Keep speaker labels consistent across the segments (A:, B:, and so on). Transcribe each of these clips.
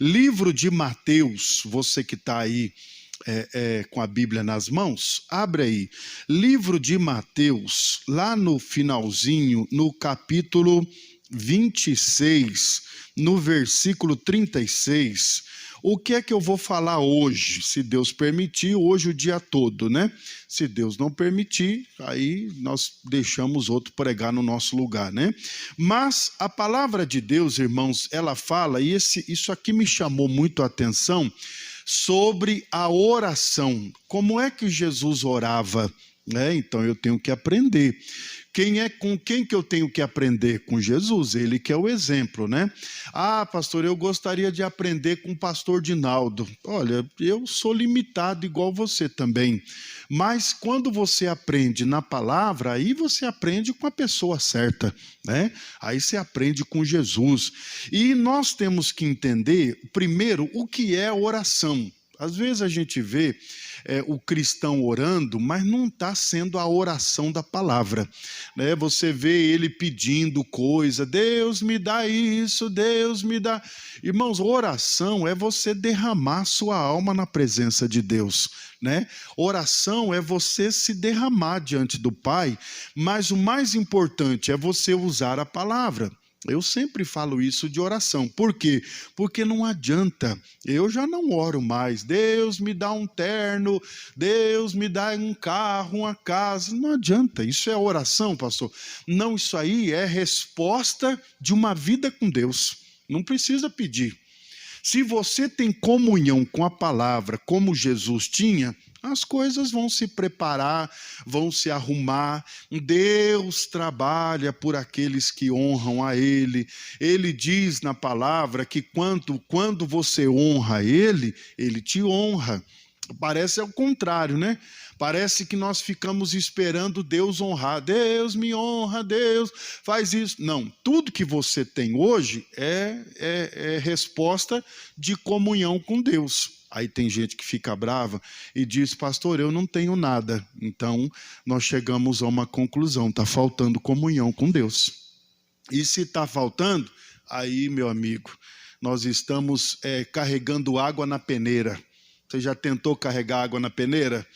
A: Livro de Mateus, você que está aí com a Bíblia nas mãos, abre aí. Livro de Mateus, lá no finalzinho, no capítulo 26, no versículo 36. O que é que eu vou falar hoje, se Deus permitir, hoje o dia todo, né? Se Deus não permitir, aí nós deixamos outro pregar no nosso lugar, né? Mas a palavra de Deus, irmãos, ela fala, e isso aqui me chamou muito a atenção, sobre a oração. Como é que Jesus orava? Então eu tenho que aprender. Com quem que eu tenho que aprender? Com Jesus, ele que é o exemplo, né? Ah, pastor, eu gostaria de aprender com o pastor Dinaldo. Olha, eu sou limitado igual você também. Mas quando você aprende na palavra, aí você aprende com a pessoa certa, né? Aí você aprende com Jesus. E nós temos que entender, primeiro, o que é oração. Às vezes a gente vê o cristão orando, mas não está sendo a oração da palavra, né? Você vê ele pedindo coisa, Deus me dá isso, Deus me dá... Irmãos, oração é você derramar sua alma na presença de Deus, né? Oração é você se derramar diante do Pai, mas o mais importante é você usar a palavra. Eu sempre falo isso de oração. Por quê? Porque não adianta. Eu já não oro mais. Deus me dá um terno, Deus me dá um carro, uma casa. Não adianta. Isso é oração, pastor? Não, isso aí é resposta de uma vida com Deus. Não precisa pedir. Se você tem comunhão com a palavra, como Jesus tinha, as coisas vão se preparar, vão se arrumar. Deus trabalha por aqueles que honram a Ele. Ele diz na palavra que quando você honra Ele, Ele te honra. Parece ao contrário, né? Parece que nós ficamos esperando Deus honrar. Deus me honra, Deus faz isso. Não, tudo que você tem hoje é resposta de comunhão com Deus. Aí tem gente que fica brava e diz, pastor, eu não tenho nada. Então, nós chegamos a uma conclusão, está faltando comunhão com Deus. E se está faltando, aí, meu amigo, nós estamos carregando água na peneira. Você já tentou carregar água na peneira?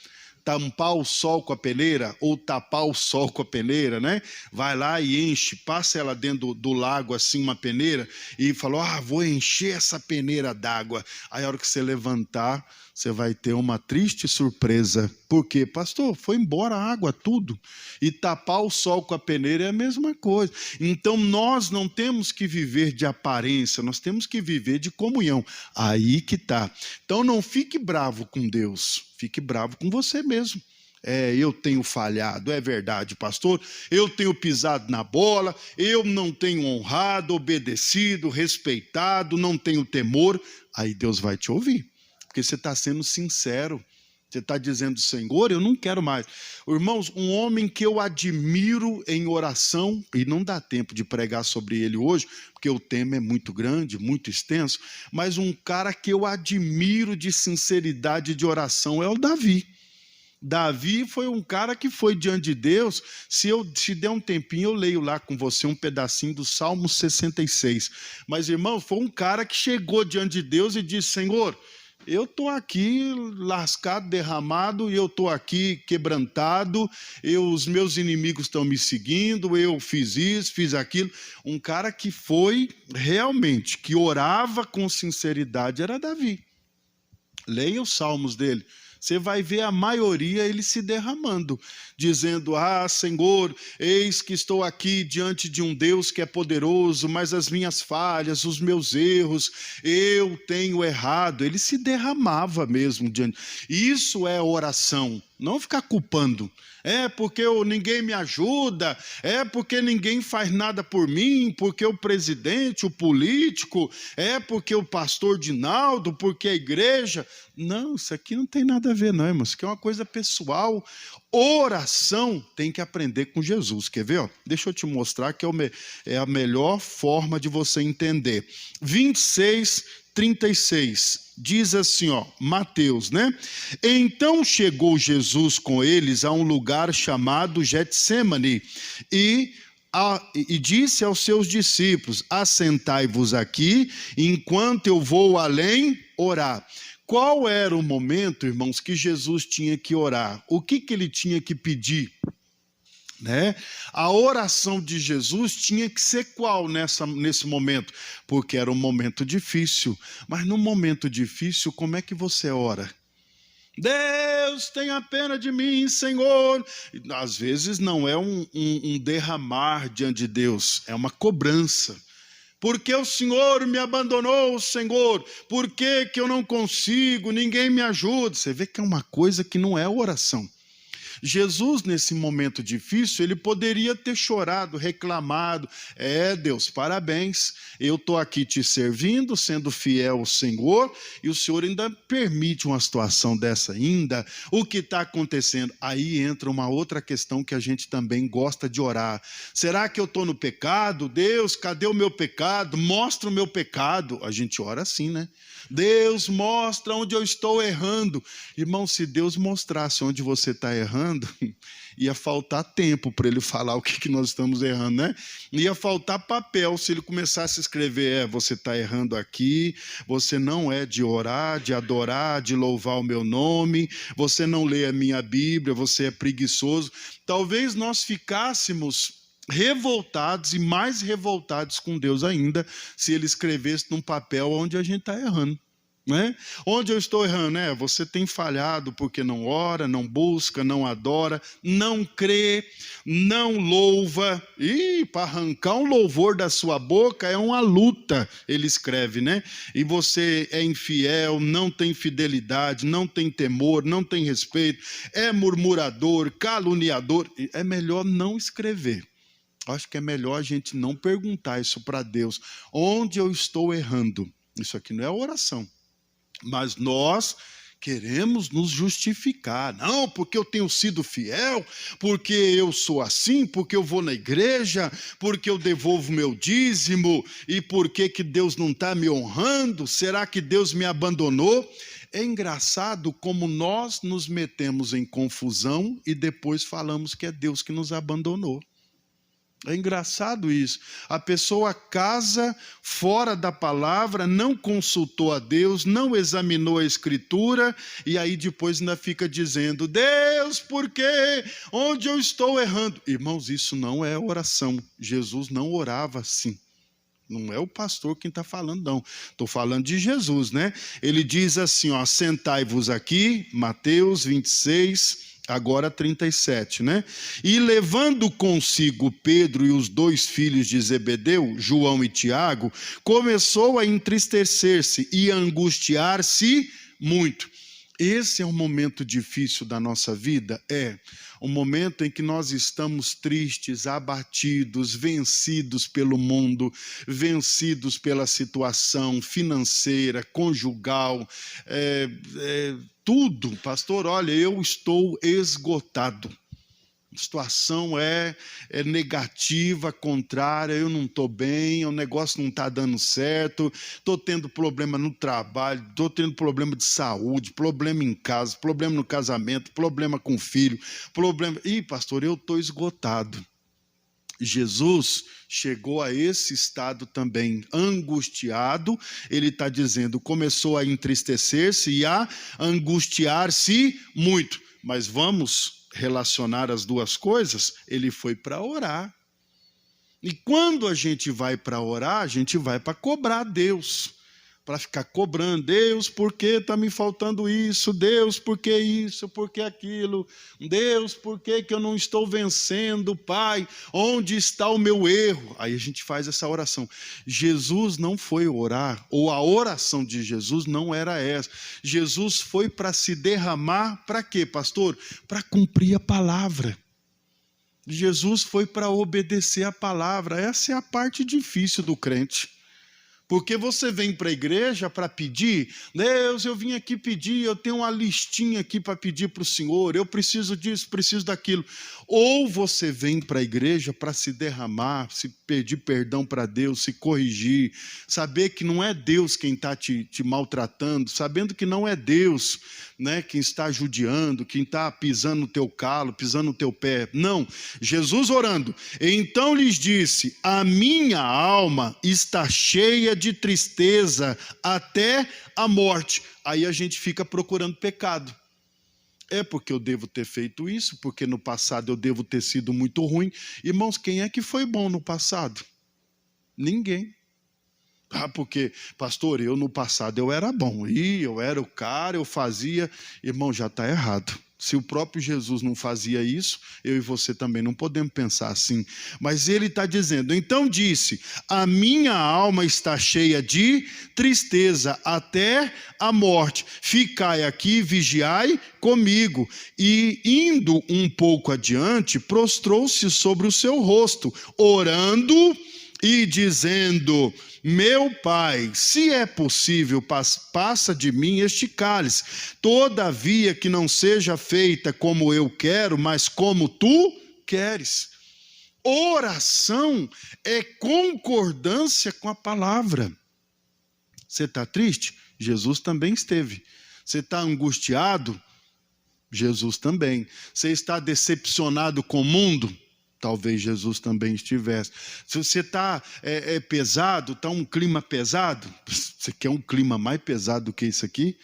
A: Tampar o sol com a peneira ou tapar o sol com a peneira, né? Vai lá e enche, passa ela dentro do lago assim, uma peneira, e fala, vou encher essa peneira d'água. Aí a hora que você levantar, você vai ter uma triste surpresa. Por quê? Pastor, foi embora a água, tudo. E tapar o sol com a peneira é a mesma coisa. Então nós não temos que viver de aparência, nós temos que viver de comunhão. Aí que está. Então não fique bravo com Deus, fique bravo com você mesmo. Eu tenho falhado, é verdade, pastor, eu tenho pisado na bola, eu não tenho honrado, obedecido, respeitado, não tenho temor. Aí Deus vai te ouvir, porque você está sendo sincero. Você está dizendo, Senhor, eu não quero mais. Irmãos, um homem que eu admiro em oração, e não dá tempo de pregar sobre ele hoje, porque o tema é muito grande, muito extenso, mas um cara que eu admiro de sinceridade de oração é o Davi. Davi foi um cara que foi diante de Deus. Se der um tempinho, eu leio lá com você um pedacinho do Salmo 66. Mas, irmão, foi um cara que chegou diante de Deus e disse, Senhor, eu estou aqui lascado, derramado, e eu estou aqui quebrantado, os meus inimigos estão me seguindo, eu fiz isso, fiz aquilo. Um cara que foi realmente, que orava com sinceridade, era Davi. Leia os salmos dele. Você vai ver a maioria ele se derramando, dizendo, Senhor, eis que estou aqui diante de um Deus que é poderoso, mas as minhas falhas, os meus erros, eu tenho errado. Ele se derramava mesmo diante. Isso é oração, não ficar culpando. É porque ninguém me ajuda, é porque ninguém faz nada por mim, porque o presidente, o político, é porque o pastor Dinaldo, porque a igreja. Não, isso aqui não tem nada a ver não, irmãos, isso aqui é uma coisa pessoal. Oração tem que aprender com Jesus, quer ver? Deixa eu te mostrar que é a melhor forma de você entender. 26:36, diz assim, Mateus, né? Então chegou Jesus com eles a um lugar chamado Getsêmani e E disse aos seus discípulos: assentai-vos aqui, enquanto eu vou além orar. Qual era o momento, irmãos, que Jesus tinha que orar? O que ele tinha que pedir? Né? A oração de Jesus tinha que ser qual nesse momento? Porque era um momento difícil. Mas no momento difícil, como é que você ora? Deus, tenha pena de mim, Senhor. Às vezes não é um derramar diante de Deus, é uma cobrança. Por que o Senhor me abandonou, Senhor? Por que eu não consigo? Ninguém me ajuda. Você vê que é uma coisa que não é oração. Jesus, nesse momento difícil, ele poderia ter chorado, reclamado. Deus, parabéns, eu estou aqui te servindo, sendo fiel ao Senhor, e o Senhor ainda permite uma situação dessa ainda. O que está acontecendo? Aí entra uma outra questão que a gente também gosta de orar. Será que eu estou no pecado? Deus, cadê o meu pecado? Mostra o meu pecado. A gente ora assim, né? Deus, mostra onde eu estou errando. Irmão, se Deus mostrasse onde você está errando, ia faltar tempo para ele falar o que nós estamos errando, né? Ia faltar papel se ele começasse a escrever: você está errando aqui, você não é de orar, de adorar, de louvar o meu nome, você não lê a minha Bíblia, você é preguiçoso. Talvez nós ficássemos revoltados e mais revoltados com Deus ainda se ele escrevesse num papel onde a gente está errando, né? Onde eu estou errando? Você tem falhado porque não ora, não busca, não adora, não crê, não louva. E para arrancar um louvor da sua boca é uma luta, ele escreve, né? E você é infiel, não tem fidelidade, não tem temor, não tem respeito, é murmurador, caluniador. É melhor não escrever. Acho que é melhor a gente não perguntar isso para Deus. Onde eu estou errando? Isso aqui não é oração. Mas nós queremos nos justificar. Não, porque eu tenho sido fiel, porque eu sou assim, porque eu vou na igreja, porque eu devolvo meu dízimo, e por que Deus não está me honrando? Será que Deus me abandonou? É engraçado como nós nos metemos em confusão e depois falamos que é Deus que nos abandonou. É engraçado isso. A pessoa casa fora da palavra, não consultou a Deus, não examinou a Escritura, e aí depois ainda fica dizendo: Deus, por quê? Onde eu estou errando? Irmãos, isso não é oração. Jesus não orava assim. Não é o pastor quem está falando, não. Estou falando de Jesus, né? Ele diz assim, ó: sentai-vos aqui, Mateus 26, agora 37, né? E levando consigo Pedro e os dois filhos de Zebedeu, João e Tiago, começou a entristecer-se e a angustiar-se muito. Esse é um momento difícil da nossa vida? É um momento em que nós estamos tristes, abatidos, vencidos pelo mundo, vencidos pela situação financeira, conjugal, tudo. Pastor, olha, eu estou esgotado. A situação é negativa, contrária, eu não estou bem, o negócio não está dando certo, estou tendo problema no trabalho, estou tendo problema de saúde, problema em casa, problema no casamento, problema com o filho, problema... Ih, pastor, eu estou esgotado. Jesus chegou a esse estado também, angustiado. Ele está dizendo, começou a entristecer-se e a angustiar-se muito. Mas vamos relacionar as duas coisas? Ele foi para orar. E quando a gente vai para orar, a gente vai para cobrar Deus. Para ficar cobrando: Deus, por que está me faltando isso? Deus, por que isso? Por que aquilo? Deus, por que eu não estou vencendo? Pai, onde está o meu erro? Aí a gente faz essa oração. Jesus não foi orar, ou a oração de Jesus não era essa. Jesus foi para se derramar, para quê, pastor? Para cumprir a palavra. Jesus foi para obedecer a palavra. Essa é a parte difícil do crente. Porque você vem para a igreja para pedir, Deus, eu vim aqui pedir, eu tenho uma listinha aqui para pedir para o Senhor, eu preciso disso, preciso daquilo. Ou você vem para a igreja para se derramar, se pedir perdão para Deus, se corrigir, saber que não é Deus quem está te maltratando, sabendo que não é Deus, né, quem está judiando, quem está pisando no teu calo, pisando no teu pé. Não, Jesus orando. Então lhes disse, a minha alma está cheia de tristeza até a morte. Aí a gente fica procurando pecado. É porque eu devo ter feito isso, porque no passado eu devo ter sido muito ruim. Irmãos, quem é que foi bom no passado? Ninguém. Ah, porque, pastor, eu no passado eu era bom, eu era o cara, eu fazia. Irmão, já está errado. Se o próprio Jesus não fazia isso, eu e você também não podemos pensar assim. Mas ele está dizendo, então disse, a minha alma está cheia de tristeza até a morte. Ficai aqui, vigiai comigo. E indo um pouco adiante, prostrou-se sobre o seu rosto, orando e dizendo, meu Pai, se é possível, passa de mim este cálice, todavia que não seja feita como eu quero, mas como tu queres. Oração é concordância com a palavra. Você está triste? Jesus também esteve. Você está angustiado? Jesus também. Você está decepcionado com o mundo? Talvez Jesus também estivesse. Se você está pesado, está um clima pesado, você quer um clima mais pesado do que isso aqui?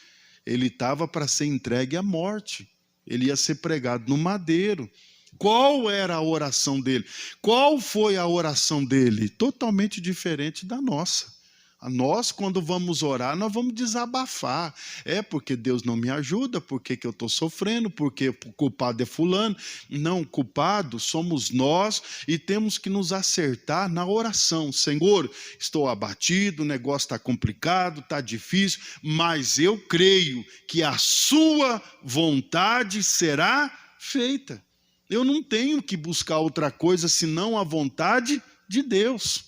A: Ele estava para ser entregue à morte. Ele ia ser pregado no madeiro. Qual era a oração dele? Qual foi a oração dele? Totalmente diferente da nossa. Nós, quando vamos orar, nós vamos desabafar. É porque Deus não me ajuda, porque que eu estou sofrendo, porque o culpado é fulano. Não, culpado somos nós e temos que nos acertar na oração. Senhor, estou abatido, o negócio está complicado, está difícil, mas eu creio que a sua vontade será feita. Eu não tenho que buscar outra coisa senão a vontade de Deus.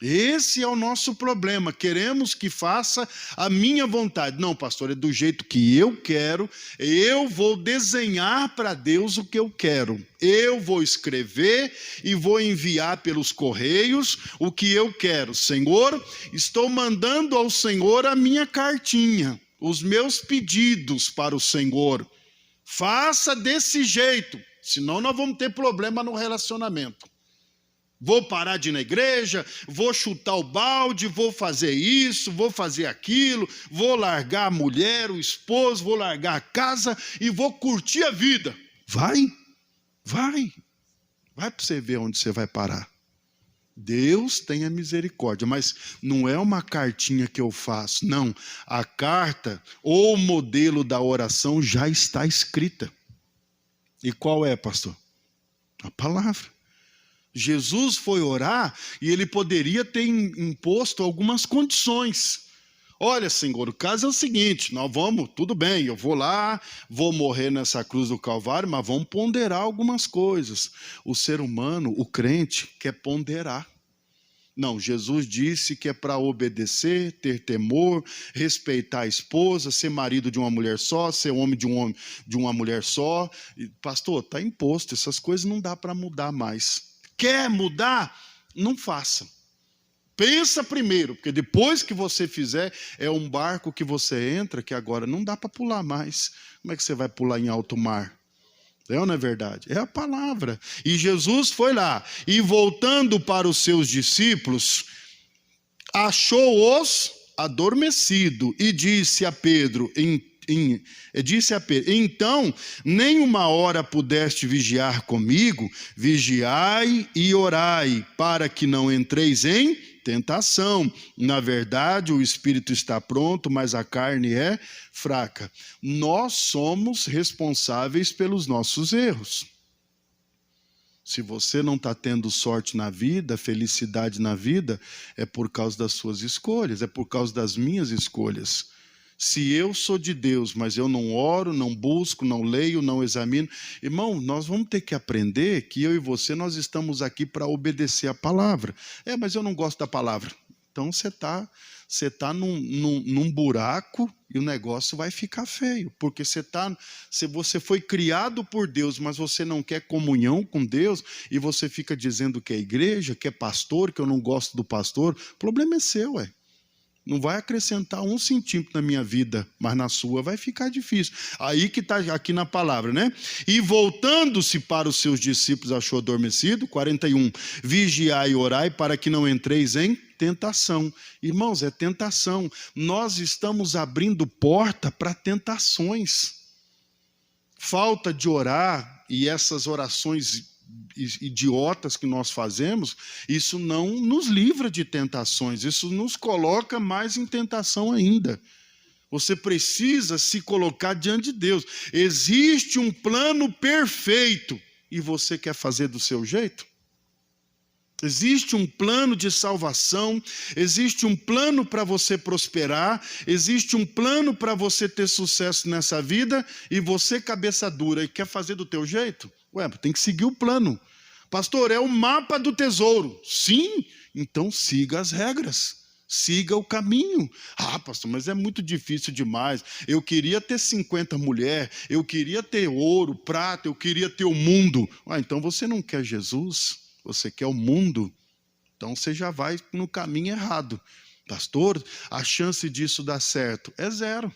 A: Esse é o nosso problema, queremos que faça a minha vontade. Não, pastor, é do jeito que eu quero, eu vou desenhar para Deus o que eu quero. Eu vou escrever e vou enviar pelos correios o que eu quero. Senhor, estou mandando ao Senhor a minha cartinha, os meus pedidos para o Senhor. Faça desse jeito, senão nós vamos ter problema no relacionamento. Vou parar de ir na igreja, vou chutar o balde, vou fazer isso, vou fazer aquilo, vou largar a mulher, o esposo, vou largar a casa e vou curtir a vida. Vai para você ver onde você vai parar. Deus tenha misericórdia, mas não é uma cartinha que eu faço, não. A carta ou o modelo da oração já está escrita. E qual é, pastor? A palavra. Jesus foi orar e ele poderia ter imposto algumas condições. Olha, Senhor, o caso é o seguinte, nós vamos, tudo bem, eu vou lá, vou morrer nessa cruz do Calvário, mas vamos ponderar algumas coisas. O ser humano, o crente, quer ponderar. Não, Jesus disse que é para obedecer, ter temor, respeitar a esposa, ser marido de uma mulher só, ser homem de uma mulher só. Pastor, está imposto, essas coisas não dá para mudar mais. Quer mudar? Não faça. Pensa primeiro, porque depois que você fizer, é um barco que você entra, que agora não dá para pular mais. Como é que você vai pular em alto mar? É ou não é verdade? É a palavra. E Jesus foi lá, e voltando para os seus discípulos, achou-os adormecido, e disse a Pedro, então, nem uma hora pudeste vigiar comigo, vigiai e orai, para que não entreis em tentação. Na verdade, o espírito está pronto, mas a carne é fraca. Nós somos responsáveis pelos nossos erros. Se você não está tendo sorte na vida, felicidade na vida, é por causa das suas escolhas, é por causa das minhas escolhas. Se eu sou de Deus, mas eu não oro, não busco, não leio, não examino, irmão, nós vamos ter que aprender que eu e você, nós estamos aqui para obedecer a palavra. Mas eu não gosto da palavra. então você tá num buraco e o negócio vai ficar feio, porque se você foi criado por Deus, mas você não quer comunhão com Deus, e você fica dizendo que é igreja, que é pastor, que eu não gosto do pastor, o problema é seu, ué. Não vai acrescentar 1 centímetro na minha vida, mas na sua vai ficar difícil. Aí que está aqui na palavra, né? E voltando-se para os seus discípulos, achou adormecido. 41. Vigiai e orai para que não entreis em tentação. Irmãos, é tentação. Nós estamos abrindo porta para tentações. Falta de orar e essas orações idiotas que nós fazemos, isso não nos livra de tentações, isso nos coloca mais em tentação ainda. Você precisa se colocar diante de Deus. Existe um plano perfeito e você quer fazer do seu jeito? Existe um plano de salvação, existe um plano para você prosperar, existe um plano para você ter sucesso nessa vida e você, cabeça dura, e quer fazer do teu jeito? Ué, tem que seguir o plano. Pastor, é o mapa do tesouro. Sim, então siga as regras, siga o caminho. Ah, pastor, mas é muito difícil demais. Eu queria ter 50 mulheres, eu queria ter ouro, prata, eu queria ter o mundo. Ah, então você não quer Jesus? Você quer o mundo, então você já vai no caminho errado. Pastor, a chance disso dar certo é 0.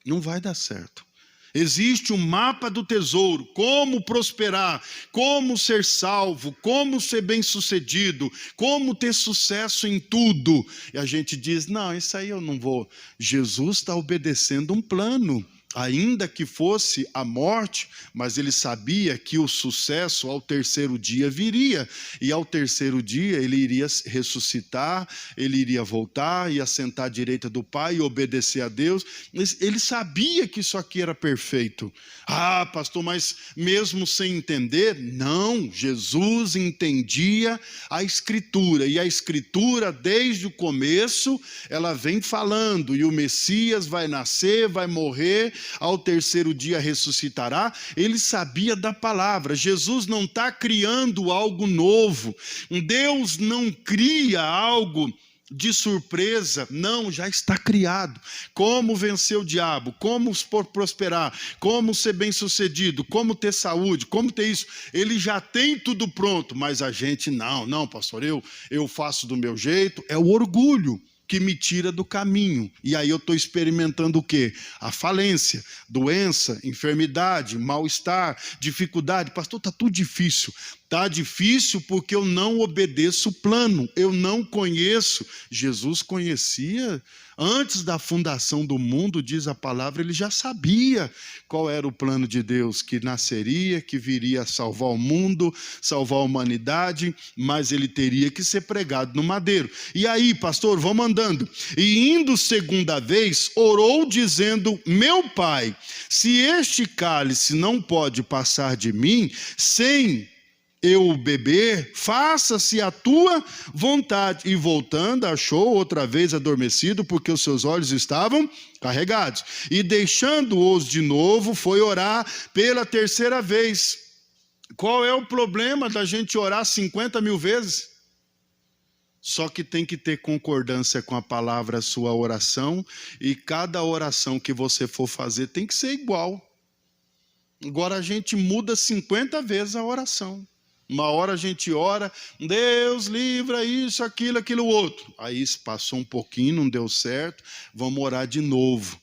A: Não vai dar certo. Existe um mapa do tesouro, como prosperar, como ser salvo, como ser bem-sucedido, como ter sucesso em tudo. E a gente diz, não, isso aí eu não vou. Jesus está obedecendo um plano. Ainda que fosse a morte, mas ele sabia que o sucesso ao 3º dia viria, e ao 3º dia ele iria ressuscitar, ele iria voltar, ia sentar à direita do Pai e obedecer a Deus. Ele sabia que isso aqui era perfeito. Ah, pastor, mas mesmo sem entender? Não, Jesus entendia a Escritura, e a Escritura desde o começo, ela vem falando, e o Messias vai nascer, vai morrer, ao 3º dia ressuscitará. Ele sabia da palavra. Jesus não está criando algo novo. Deus não cria algo de surpresa, não, já está criado. Como vencer o diabo, como prosperar, como ser bem-sucedido, como ter saúde, como ter isso, ele já tem tudo pronto, mas a gente não, pastor, eu faço do meu jeito. É o orgulho que me tira do caminho, e aí eu estou experimentando o quê? A falência, doença, enfermidade, mal-estar, dificuldade. Pastor, está tudo difícil. Está difícil porque eu não obedeço o plano, eu não conheço. Jesus conhecia, antes da fundação do mundo, diz a palavra, ele já sabia qual era o plano de Deus, que nasceria, que viria a salvar o mundo, salvar a humanidade, mas ele teria que ser pregado no madeiro. E aí, pastor, vamos andando. E indo 2ª vez, orou dizendo, meu Pai, se este cálice não pode passar de mim, sem eu beber, faça-se a tua vontade. E voltando, achou outra vez adormecido, porque os seus olhos estavam carregados. E deixando-os de novo, foi orar pela 3ª vez. Qual é o problema da gente orar 50 mil vezes? Só que tem que ter concordância com a palavra, a sua oração, e cada oração que você for fazer tem que ser igual. Agora a gente muda 50 vezes a oração. Uma hora a gente ora, Deus livra isso, aquilo, outro. Aí passou um pouquinho, não deu certo, vamos orar de novo.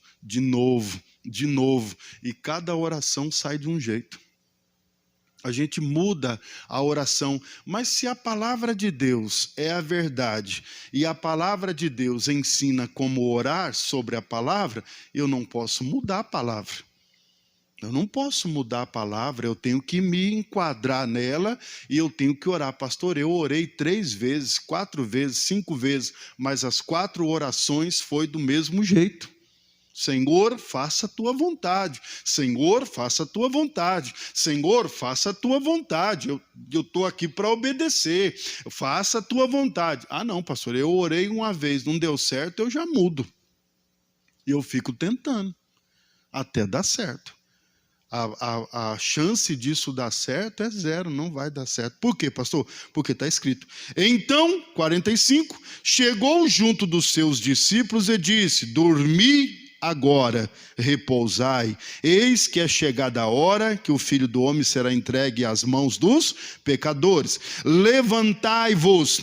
A: E cada oração sai de um jeito. A gente muda a oração, mas se a palavra de Deus é a verdade, e a palavra de Deus ensina como orar sobre a palavra, eu não posso mudar a palavra. Eu não posso mudar a palavra, eu tenho que me enquadrar nela e eu tenho que orar. Pastor, eu orei 3 vezes, 4 vezes, 5 vezes, mas as 4 orações foi do mesmo jeito. Senhor, faça a tua vontade. Senhor, faça a tua vontade. Senhor, faça a tua vontade. Eu estou aqui para obedecer. Faça a tua vontade. Ah, não, pastor, eu orei uma vez, não deu certo, eu já mudo. E eu fico tentando, até dar certo. A chance disso dar certo é zero, não vai dar certo. Por quê, pastor? Porque está escrito. Então, 45, chegou junto dos seus discípulos e disse: dormi agora, repousai. Eis que é chegada a hora que o Filho do Homem será entregue às mãos dos pecadores. Levantai-vos,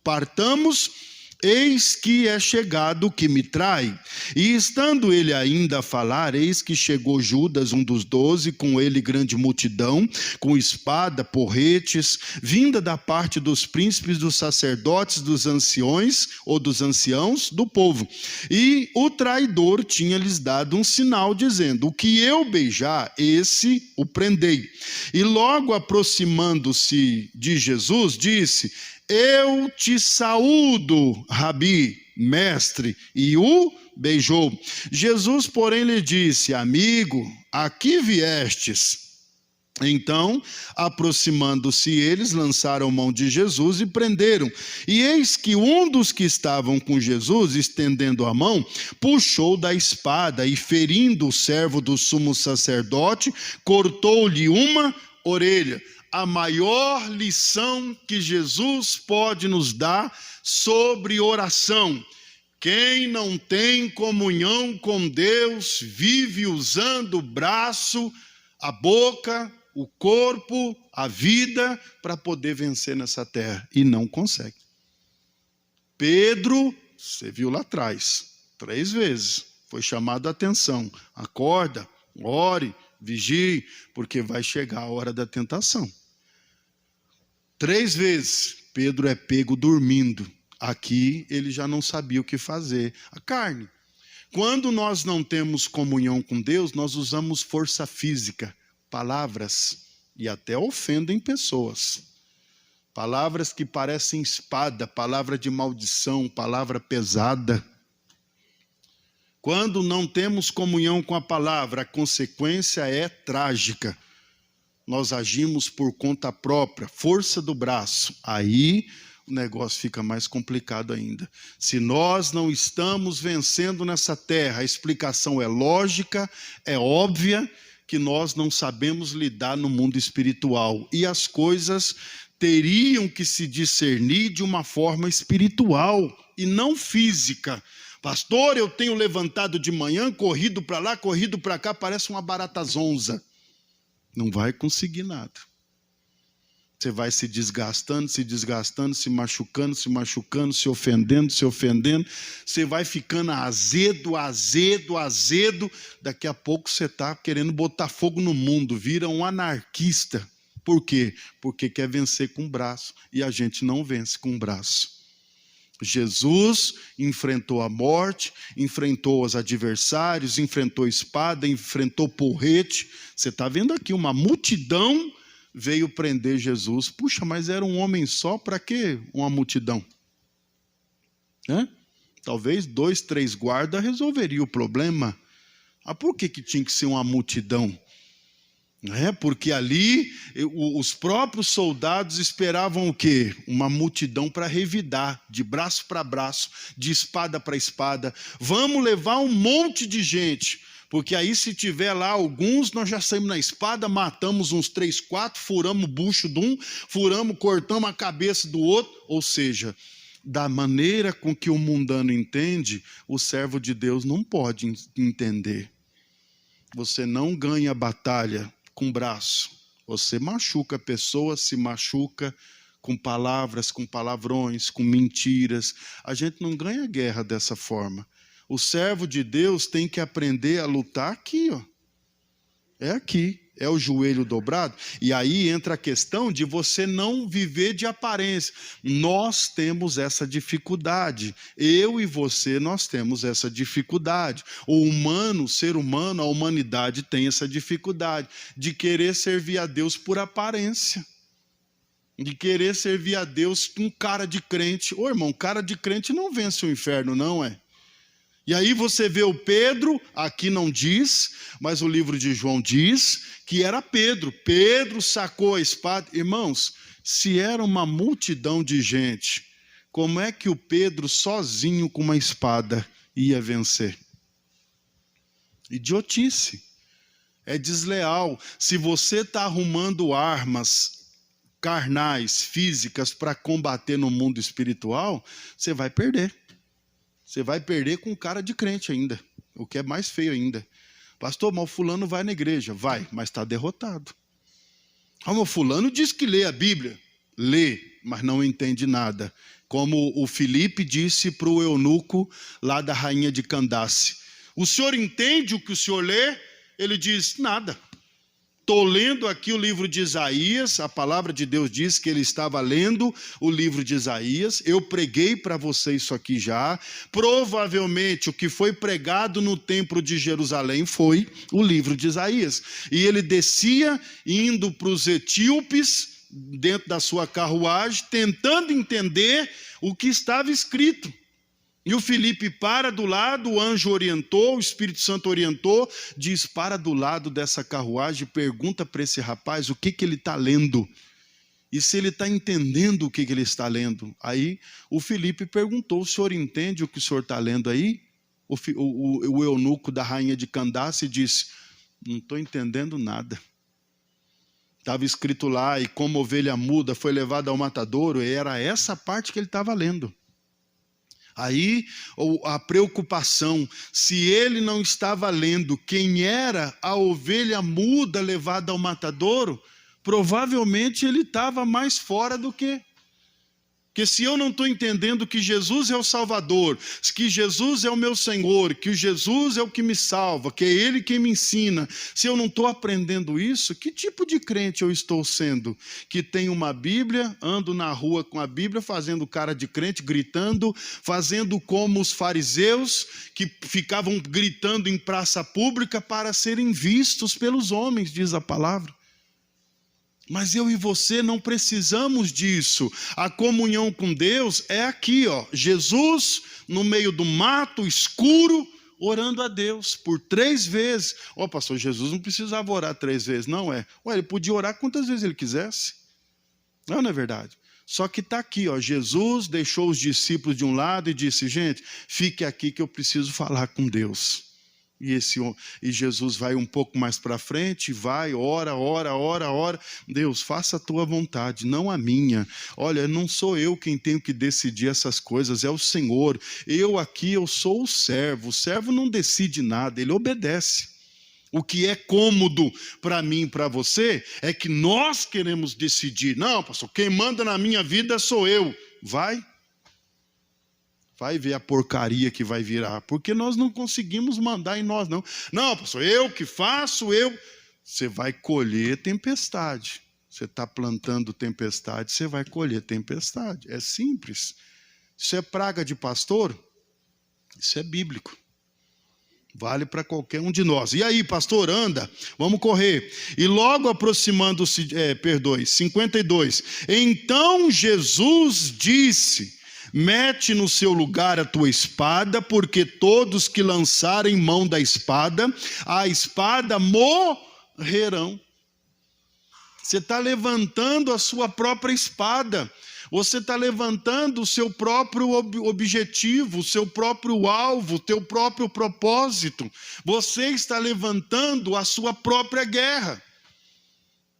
A: partamos. Eis que é chegado o que me trai. E estando ele ainda a falar, eis que chegou Judas, um dos 12, com ele grande multidão, com espada, porretes, vinda da parte dos príncipes, dos sacerdotes, dos anciões, ou dos anciãos do povo. E o traidor tinha-lhes dado um sinal, dizendo: o que eu beijar, esse o prendei. E logo aproximando-se de Jesus, disse: eu te saúdo, Rabi, mestre, e o beijou. Jesus, porém, lhe disse: amigo, aqui viestes. Então, aproximando-se eles, lançaram mão de Jesus e prenderam. E eis que um dos que estavam com Jesus, estendendo a mão, puxou da espada e, ferindo o servo do sumo sacerdote, cortou-lhe uma orelha. A maior lição que Jesus pode nos dar sobre oração. Quem não tem comunhão com Deus vive usando o braço, a boca, o corpo, a vida para poder vencer nessa terra e não consegue. Pedro, você viu lá atrás, 3 vezes foi chamado a atenção. Acorda, ore, vigie, porque vai chegar a hora da tentação. 3 vezes Pedro é pego dormindo. Aqui ele já não sabia o que fazer. A carne. Quando nós não temos comunhão com Deus, nós usamos força física, palavras, e até ofendem pessoas. Palavras que parecem espada, palavra de maldição, palavra pesada. Quando não temos comunhão com a palavra, a consequência é trágica. Nós agimos por conta própria, força do braço. Aí o negócio fica mais complicado ainda. Se nós não estamos vencendo nessa terra, a explicação é lógica, é óbvia, que nós não sabemos lidar no mundo espiritual. E as coisas teriam que se discernir de uma forma espiritual e não física. Pastor, eu tenho levantado de manhã, corrido para lá, corrido para cá, parece uma barata zonza. Não vai conseguir nada. Você vai se desgastando, se machucando, se ofendendo. Você vai ficando azedo. Daqui a pouco você está querendo botar fogo no mundo, vira um anarquista. Por quê? Porque quer vencer com o braço. E a gente não vence com o braço. Jesus enfrentou a morte, enfrentou os adversários, enfrentou a espada, enfrentou porrete. Você está vendo aqui, uma multidão veio prender Jesus. Puxa, mas era um homem só, para que uma multidão? Talvez 2, 3 guardas resolveria o problema. Por que tinha que ser uma multidão? Porque ali os próprios soldados esperavam o quê? Uma multidão para revidar, de braço para braço, de espada para espada. Vamos levar um monte de gente, porque aí se tiver lá alguns, nós já saímos na espada, matamos uns 3, 4, furamos o bucho de um, cortamos a cabeça do outro. Ou seja, da maneira com que o mundano entende, o servo de Deus não pode entender. Você não ganha batalha com braço, você machuca a pessoa, se machuca com palavras, com palavrões, com mentiras. A gente não ganha guerra dessa forma. O servo de Deus tem que aprender a lutar aqui, ó. É aqui, é o joelho dobrado. E aí entra a questão de você não viver de aparência. Nós temos essa dificuldade. Eu e você, nós temos essa dificuldade. O ser humano, a humanidade tem essa dificuldade de querer servir a Deus por aparência. De querer servir a Deus com cara de crente. Ô irmão, cara de crente não vence o inferno, não é? E aí você vê o Pedro, aqui não diz, mas o livro de João diz que era Pedro. Pedro sacou a espada. Irmãos, se era uma multidão de gente, como é que o Pedro sozinho com uma espada ia vencer? Idiotice. é desleal. Se você está arrumando armas carnais, físicas, para combater no mundo espiritual, você vai perder. Você vai perder com cara de crente ainda, o que é mais feio ainda. Pastor, mas o fulano vai na igreja. Vai, mas está derrotado. Mas o fulano diz que lê a Bíblia. Lê, mas não entende nada. Como o Filipe disse para o eunuco lá da rainha de Candace. O senhor entende o que o senhor lê? Ele diz, nada. Estou lendo aqui o livro de Isaías, a palavra de Deus diz que ele estava lendo o livro de Isaías, eu preguei para você isso aqui já, provavelmente o que foi pregado no templo de Jerusalém foi o livro de Isaías, e ele descia indo para os etíopes, dentro da sua carruagem, tentando entender o que estava escrito. E o Filipe para do lado, o anjo orientou, o Espírito Santo orientou, diz, para do lado dessa carruagem, pergunta para esse rapaz o que ele está lendo. E se ele está entendendo o que ele está lendo. Aí o Filipe perguntou, o senhor entende o que o senhor está lendo aí? O eunuco da rainha de Candace disse, não estou entendendo nada. Estava escrito lá, e como ovelha muda foi levada ao matadouro, e era essa parte que ele estava lendo. Aí a preocupação, se ele não estava lendo quem era a ovelha muda levada ao matadouro, provavelmente ele estava mais fora do que... Porque se eu não estou entendendo que Jesus é o Salvador, que Jesus é o meu Senhor, que Jesus é o que me salva, que é Ele quem me ensina, se eu não estou aprendendo isso, que tipo de crente eu estou sendo? Que tem uma Bíblia, ando na rua com a Bíblia, fazendo cara de crente, gritando, fazendo como os fariseus, que ficavam gritando em praça pública para serem vistos pelos homens, diz a palavra. Mas eu e você não precisamos disso. A comunhão com Deus é aqui, ó. Jesus no meio do mato escuro, orando a Deus por 3 vezes. Ó, pastor, Jesus não precisava orar 3 vezes, não é? Ué, ele podia orar quantas vezes ele quisesse. Não é verdade? Só que está aqui, ó. Jesus deixou os discípulos de um lado e disse, gente, fique aqui que eu preciso falar com Deus. E Jesus vai um pouco mais para frente, vai, ora. Deus, faça a tua vontade, não a minha. Olha, não sou eu quem tenho que decidir essas coisas, é o Senhor. Eu sou o servo não decide nada, ele obedece. O que é cômodo para mim e para você é que nós queremos decidir. Não, pastor, quem manda na minha vida sou eu. Vai ver a porcaria que vai virar, porque nós não conseguimos mandar em nós, não. Não, pastor, eu que faço, Você vai colher tempestade. Você está plantando tempestade, você vai colher tempestade. É simples. Isso é praga de pastor? Isso é bíblico. Vale para qualquer um de nós. E aí, pastor, anda, vamos correr. E logo aproximando-se, 52. Então Jesus disse, mete no seu lugar a tua espada, porque todos que lançarem mão da espada, a espada morrerão. Você está levantando a sua própria espada. Você está levantando o seu próprio objetivo, o seu próprio alvo, o teu próprio propósito. Você está levantando a sua própria guerra.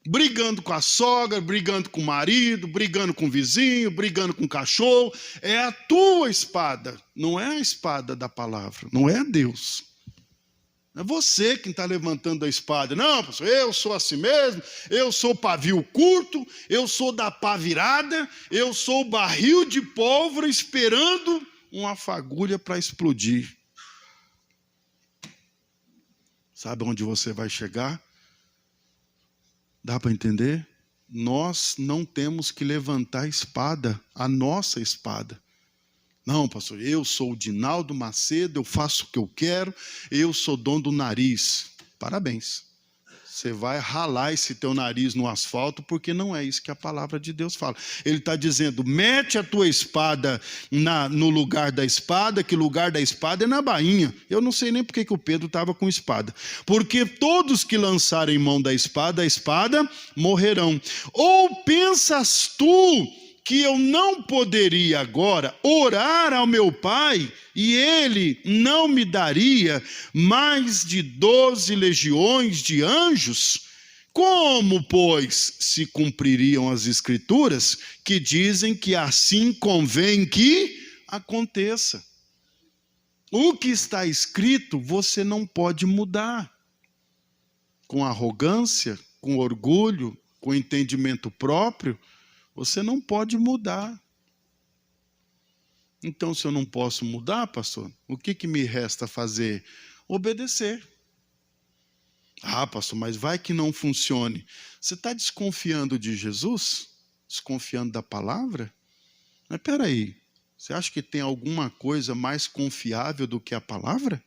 A: Brigando com a sogra, brigando com o marido, brigando com o vizinho, brigando com o cachorro. É a tua espada, não é a espada da palavra, não é Deus. É você quem está levantando a espada. Não, pastor, eu sou assim mesmo, eu sou pavio curto, eu sou da pá virada, eu sou o barril de pólvora esperando uma fagulha para explodir. Sabe onde você vai chegar? Dá para entender? Nós não temos que levantar a espada, a nossa espada. Não, pastor, eu sou o Dinaldo Macedo, eu faço o que eu quero, eu sou dono do nariz. Parabéns. Você vai ralar esse teu nariz no asfalto, porque não é isso que a palavra de Deus fala. Ele está dizendo, mete a tua espada no lugar da espada, que lugar da espada é na bainha. Eu não sei nem porque que o Pedro estava com espada. Porque todos que lançarem mão da espada, a espada morrerão. Ou pensas tu que eu não poderia agora orar ao meu Pai e ele não me daria mais de 12 legiões de anjos? Como, pois, se cumpririam as Escrituras que dizem que assim convém que aconteça? O que está escrito você não pode mudar. Com arrogância, com orgulho, com entendimento próprio, você não pode mudar. Então, se eu não posso mudar, pastor, o que me resta fazer? Obedecer. Ah, pastor, mas vai que não funcione. Você está desconfiando de Jesus? Desconfiando da palavra? Mas peraí, você acha que tem alguma coisa mais confiável do que a palavra?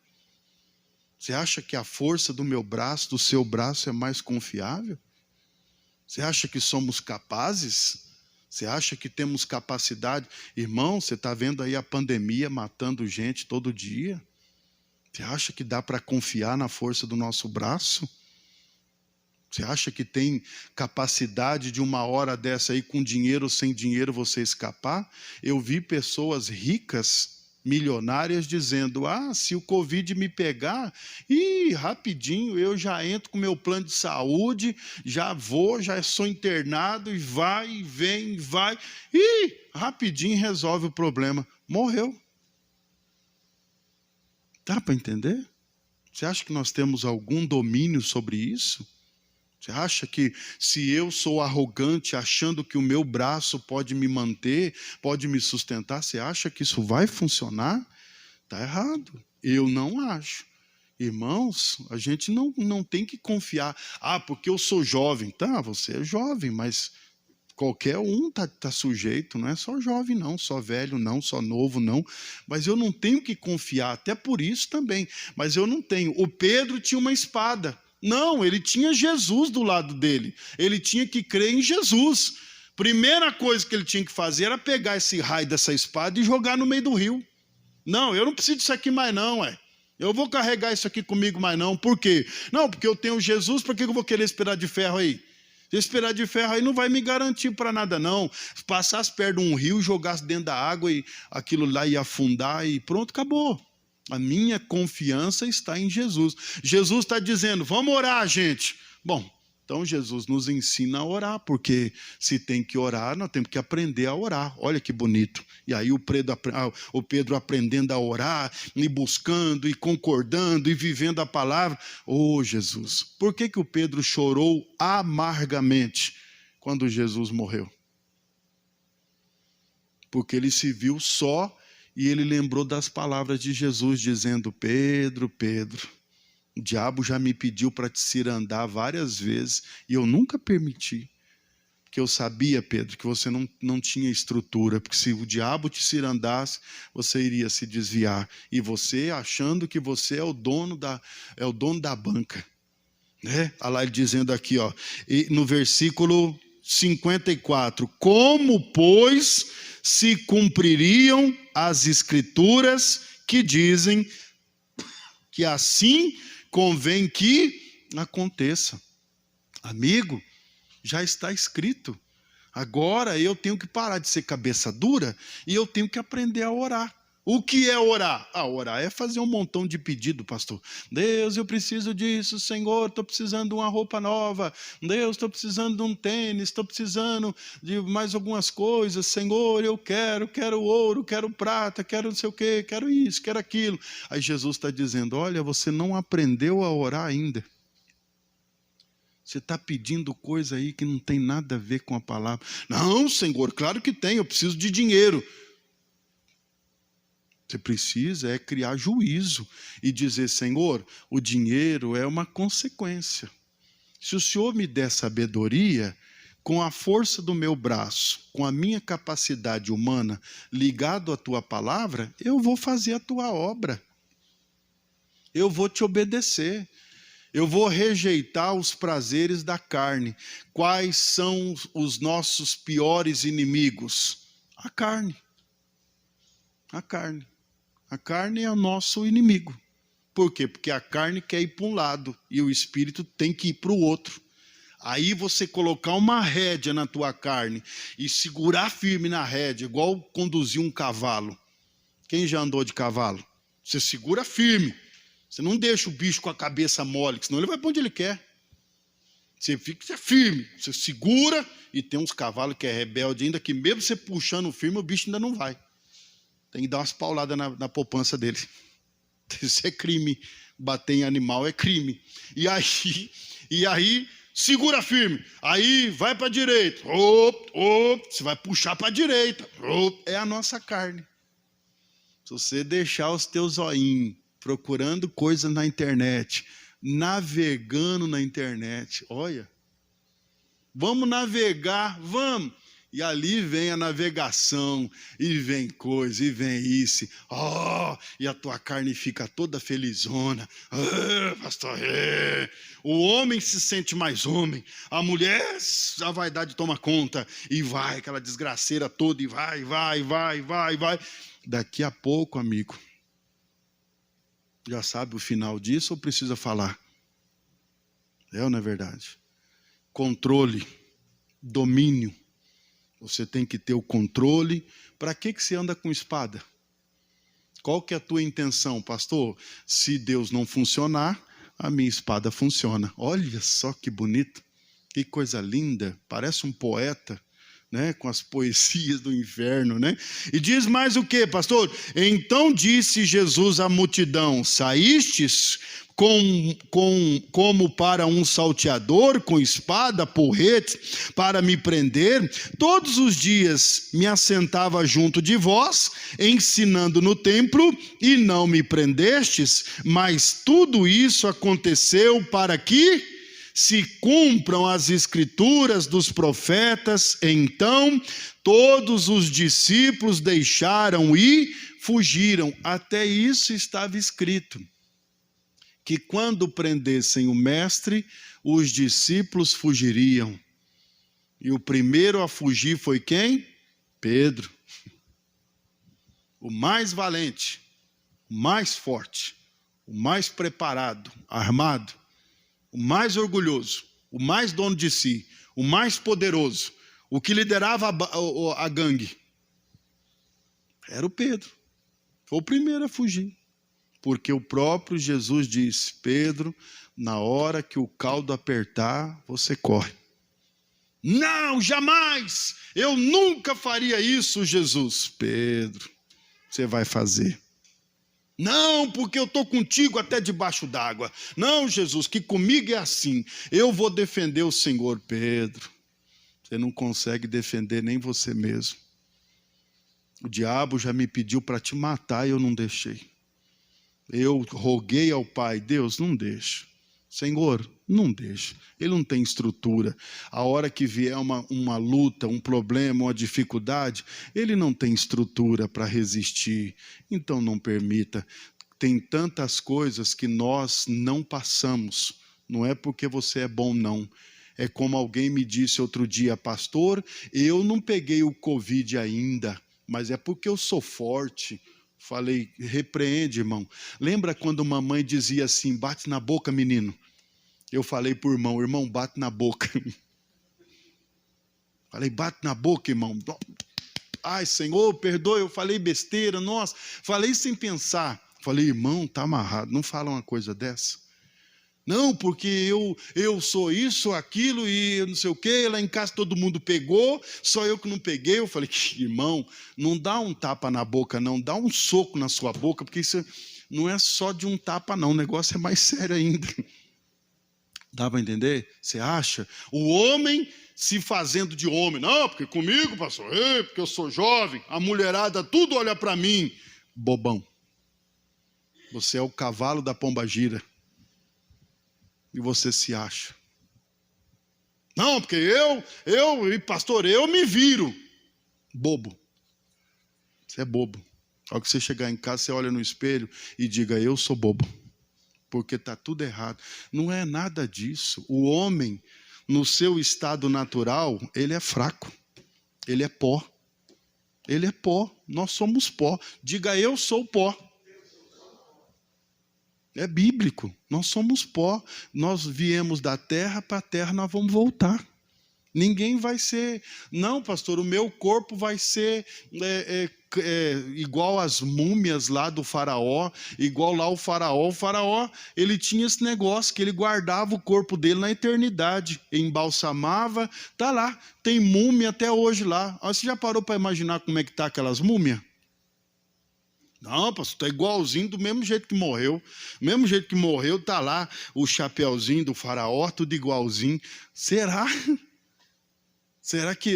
A: Você acha que a força do meu braço, do seu braço é mais confiável? Você acha que somos capazes? Você acha que temos capacidade? Irmão, você está vendo aí a pandemia matando gente todo dia? Você acha que dá para confiar na força do nosso braço? Você acha que tem capacidade de uma hora dessa aí, com dinheiro ou sem dinheiro, você escapar? Eu vi pessoas ricas, milionárias, dizendo: ah, se o Covid me pegar, rapidinho eu já entro com meu plano de saúde, já vou, já sou internado, e vai, e vem, vai, rapidinho resolve o problema. Morreu. Dá para entender? Você acha que nós temos algum domínio sobre isso? Você acha que se eu sou arrogante, achando que o meu braço pode me manter, pode me sustentar, você acha que isso vai funcionar? Está errado. Eu não acho. Irmãos, a gente não tem que confiar. Ah, porque eu sou jovem. Tá, você é jovem, mas qualquer um tá sujeito. Não é só jovem não, só velho não, só novo não. Mas eu não tenho que confiar, até por isso também. Mas eu não tenho. O Pedro tinha uma espada. Não, ele tinha Jesus do lado dele. Ele tinha que crer em Jesus. Primeira coisa que ele tinha que fazer era pegar esse raio dessa espada e jogar no meio do rio. Não, eu não preciso disso aqui mais não, eu vou carregar isso aqui comigo mais não. Por quê? Não, porque eu tenho Jesus, por que eu vou querer esperar de ferro aí? Se esperar de ferro aí não vai me garantir para nada não. Passasse perto de um rio, jogasse dentro da água e aquilo lá ia afundar e pronto, acabou. A minha confiança está em Jesus. Jesus está dizendo, vamos orar, gente. Bom, então Jesus nos ensina a orar, porque se tem que orar, nós temos que aprender a orar. Olha que bonito. E aí o Pedro aprendendo a orar, e buscando, e concordando, e vivendo a palavra. Oh, Jesus, por que o Pedro chorou amargamente quando Jesus morreu? Porque ele se viu só. E ele lembrou das palavras de Jesus, dizendo, Pedro, Pedro, o diabo já me pediu para te cirandar várias vezes, e eu nunca permiti. Porque eu sabia, Pedro, que você não tinha estrutura, porque se o diabo te cirandasse, você iria se desviar. E você, achando que você é o dono da banca. Né? Olha lá ele dizendo aqui, ó, no versículo 54, como, pois, se cumpririam as Escrituras que dizem que assim convém que aconteça. Amigo, já está escrito. Agora eu tenho que parar de ser cabeça dura e eu tenho que aprender a orar. O que é orar? Orar é fazer um montão de pedido, pastor. Deus, eu preciso disso, Senhor, estou precisando de uma roupa nova. Deus, estou precisando de um tênis, estou precisando de mais algumas coisas. Senhor, eu quero ouro, quero prata, quero não sei o quê, quero isso, quero aquilo. Aí Jesus está dizendo, olha, você não aprendeu a orar ainda. Você está pedindo coisa aí que não tem nada a ver com a palavra. Não, Senhor, claro que tem, eu preciso de dinheiro. Você precisa criar juízo e dizer, Senhor, o dinheiro é uma consequência. Se o Senhor me der sabedoria, com a força do meu braço, com a minha capacidade humana, ligado à tua palavra, eu vou fazer a tua obra. Eu vou te obedecer. Eu vou rejeitar os prazeres da carne. Quais são os nossos piores inimigos? A carne. A carne. A carne é o nosso inimigo. Por quê? Porque a carne quer ir para um lado e o espírito tem que ir para o outro. Aí você colocar uma rédea na tua carne e segurar firme na rédea, igual conduzir um cavalo. Quem já andou de cavalo? Você segura firme. Você não deixa o bicho com a cabeça mole, senão ele vai para onde ele quer. Você fica firme, você segura, e tem uns cavalos que é rebelde ainda, que mesmo você puxando firme, o bicho ainda não vai. Tem que dar umas pauladas na poupança dele. Isso é crime. Bater em animal é crime. E aí segura firme. Aí vai para a direita. Você vai puxar para a direita. É a nossa carne. Se você deixar os teus olhinhos procurando coisas na internet, navegando na internet, olha, vamos navegar, vamos. E ali vem a navegação, e vem coisa, e vem isso. E a tua carne fica toda felizona. Pastor, o homem se sente mais homem. A mulher, a vaidade toma conta. E vai, aquela desgraceira toda, e vai. Daqui a pouco, amigo, já sabe o final disso ou precisa falar? É ou não é verdade? Controle, domínio. Você tem que ter o controle. Para que você anda com espada? Qual que é a tua intenção, pastor? Se Deus não funcionar, a minha espada funciona. Olha só que bonito, que coisa linda. Parece um poeta, né? Com as poesias do inferno, né? E diz mais o que, pastor? Então disse Jesus à multidão: saístes como para um salteador, com espada, porrete, para me prender? Todos os dias me assentava junto de vós, ensinando no templo, e não me prendestes, mas tudo isso aconteceu para que se cumpram as escrituras dos profetas. Então todos os discípulos deixaram e fugiram. Até isso estava escrito, que quando prendessem o mestre, os discípulos fugiriam. E o primeiro a fugir foi quem? Pedro. O mais valente, o mais forte, o mais preparado, armado, o mais orgulhoso, o mais dono de si, o mais poderoso, o que liderava a gangue. Era o Pedro. Foi o primeiro a fugir. Porque o próprio Jesus disse: Pedro, na hora que o caldo apertar, você corre. Não, jamais! Eu nunca faria isso, Jesus. Pedro, você vai fazer. Não, porque eu estou contigo até debaixo d'água. Não, Jesus, que comigo é assim. Eu vou defender o Senhor. Pedro, você não consegue defender nem você mesmo. O diabo já me pediu para te matar e eu não deixei. Eu roguei ao Pai: Deus, não deixa. Senhor, não deixa. Ele não tem estrutura. A hora que vier uma luta, um problema, uma dificuldade, ele não tem estrutura para resistir. Então não permita. Tem tantas coisas que nós não passamos. Não é porque você é bom, não. É como alguém me disse outro dia: pastor, eu não peguei o Covid ainda, mas é porque eu sou forte. Falei: repreende, irmão. Lembra quando mamãe dizia assim: bate na boca, menino? Eu falei para o irmão, bate na boca. Falei: bate na boca, irmão. Ai, Senhor, perdoe, eu falei besteira, nossa. Falei sem pensar. Falei: irmão, tá amarrado, não fala uma coisa dessa. Não, porque eu sou isso, aquilo e não sei o quê, lá em casa todo mundo pegou, só eu que não peguei. Eu falei: irmão, não dá um tapa na boca não, dá um soco na sua boca, porque isso não é só de um tapa não, o negócio é mais sério ainda. Dá para entender? Você acha? O homem se fazendo de homem. Não, porque comigo, pastor, porque eu sou jovem, a mulherada tudo olha para mim. Bobão. Você é o cavalo da pombagira. E você se acha. Não, porque pastor, eu me viro. Bobo. Você é bobo. Ao que você chegar em casa, você olha no espelho e diga: eu sou bobo. Porque está tudo errado. Não é nada disso. O homem, no seu estado natural, ele é fraco. Ele é pó. Ele é pó. Nós somos pó. Diga: eu sou pó. É bíblico. Nós somos pó. Nós viemos da terra, para a terra nós vamos voltar. Ninguém vai ser... Não, pastor, o meu corpo vai ser igual às múmias lá do faraó, igual lá o faraó. O faraó, ele tinha esse negócio, que ele guardava o corpo dele na eternidade, embalsamava, tá lá, tem múmia até hoje lá. Você já parou para imaginar como é que tá aquelas múmias? Não, pastor, está igualzinho do mesmo jeito que morreu. Do mesmo jeito que morreu, está lá o chapeuzinho do faraó, tudo igualzinho. Será? Será que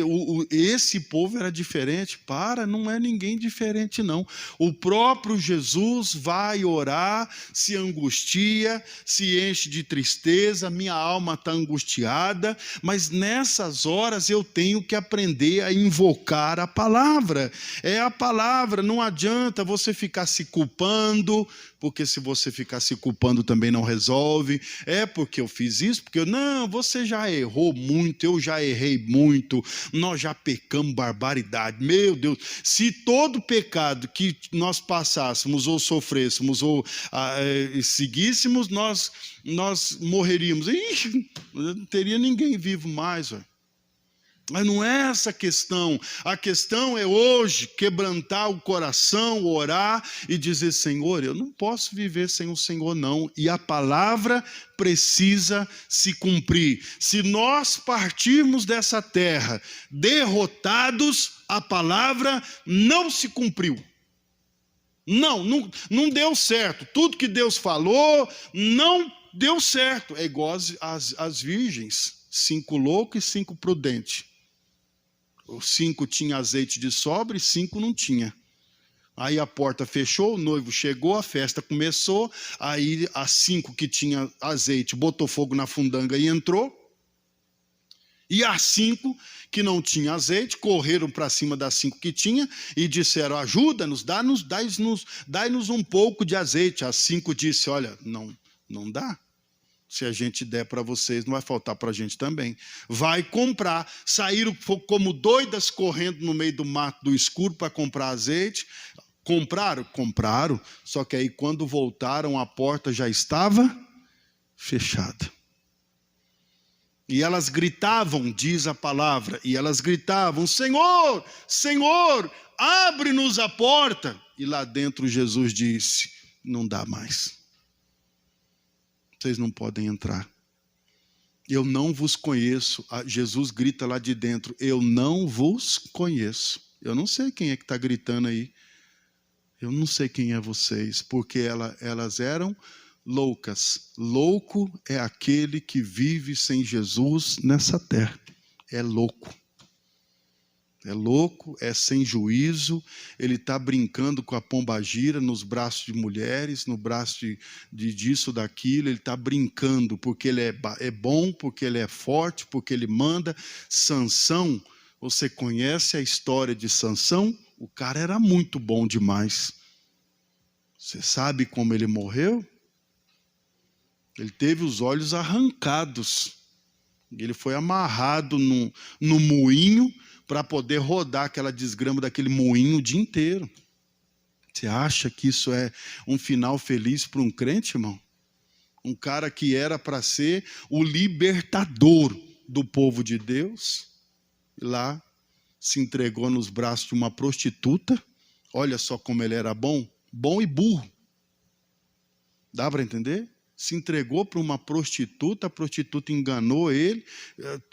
A: esse povo era diferente? Não é ninguém diferente, não. O próprio Jesus vai orar, se angustia, se enche de tristeza, minha alma está angustiada, mas nessas horas eu tenho que aprender a invocar a palavra. É a palavra, não adianta você ficar se culpando, porque se você ficar se culpando também não resolve. É porque eu fiz isso, porque não, você já errou muito, eu já errei muito, nós já pecamos barbaridade. Meu Deus, se todo pecado que nós passássemos ou sofrêssemos ou seguíssemos, nós morreríamos. Ih, não teria ninguém vivo mais, velho. Mas não é essa a questão é hoje quebrantar o coração, orar e dizer: Senhor, eu não posso viver sem o Senhor não, e a palavra precisa se cumprir. Se nós partirmos dessa terra derrotados, a palavra não se cumpriu. Não deu certo, tudo que Deus falou não deu certo. É igual as virgens, 5 loucos e 5 prudentes. Os 5 tinham azeite de sobra e 5 não tinha. Aí a porta fechou, o noivo chegou, a festa começou, aí as 5 que tinha azeite botou fogo na fundanga e entrou. E as 5 que não tinha azeite correram para cima das 5 que tinha e disseram: ajuda-nos, dai-nos um pouco de azeite. As 5 disse: olha, não dá. Se a gente der para vocês, não vai faltar para a gente também. Vai comprar. Saíram como doidas correndo no meio do mato, do escuro, para comprar azeite. Compraram. Só que aí quando voltaram, a porta já estava fechada. E elas gritavam, diz a palavra, e elas gritavam: Senhor, Senhor, abre-nos a porta. E lá dentro Jesus disse: não dá mais. Vocês não podem entrar. Eu não vos conheço. Jesus grita lá de dentro: eu não vos conheço. Eu não sei quem é que está gritando aí. Eu não sei quem é vocês, porque elas eram loucas. Louco é aquele que vive sem Jesus nessa terra. É louco. É louco, é sem juízo, ele está brincando com a pombagira nos braços de mulheres, no braço de disso, daquilo, ele está brincando, porque ele é bom, porque ele é forte, porque ele manda. Sansão, você conhece a história de Sansão? O cara era muito bom demais. Você sabe como ele morreu? Ele teve os olhos arrancados, ele foi amarrado no moinho, para poder rodar aquela desgrama daquele moinho o dia inteiro. Você acha que isso é um final feliz para um crente, irmão? Um cara que era para ser o libertador do povo de Deus, lá se entregou nos braços de uma prostituta. Olha só como ele era bom e burro. Dá para entender? Se entregou para uma prostituta, a prostituta enganou ele,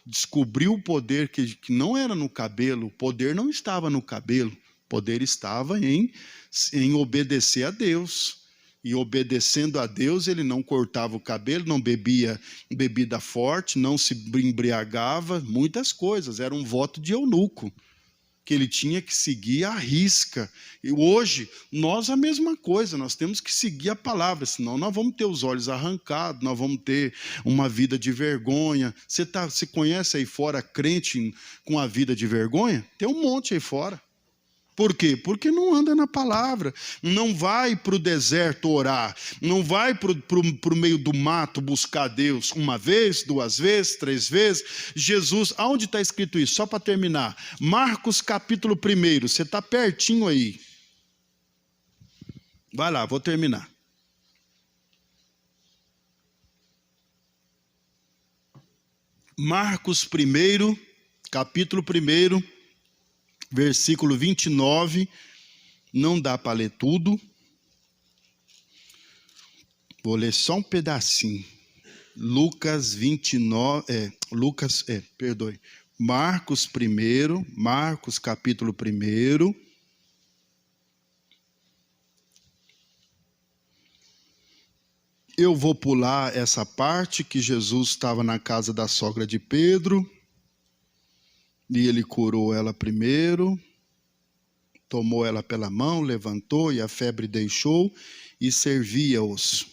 A: descobriu o poder que não era no cabelo, o poder não estava no cabelo, o poder estava em obedecer a Deus. E obedecendo a Deus, ele não cortava o cabelo, não bebia bebida forte, não se embriagava, muitas coisas, era um voto de eunuco, que ele tinha que seguir à risca. E hoje, nós a mesma coisa, nós temos que seguir a palavra, senão nós vamos ter os olhos arrancados, nós vamos ter uma vida de vergonha. Você conhece aí fora crente com a vida de vergonha? Tem um monte aí fora. Por quê? Porque não anda na palavra, não vai para o deserto orar, não vai para o meio do mato buscar Deus 1 vez, 2 vezes, 3 vezes. Jesus, aonde está escrito isso? Só para terminar, Marcos capítulo 1, você está pertinho aí. Vai lá, vou terminar. Marcos 1, capítulo 1, versículo 29. Não dá para ler tudo. Vou ler só um pedacinho. Marcos 1, Marcos capítulo 1. Eu vou pular essa parte que Jesus estava na casa da sogra de Pedro, e ele curou ela primeiro, tomou ela pela mão, levantou, e a febre deixou, e servia-os.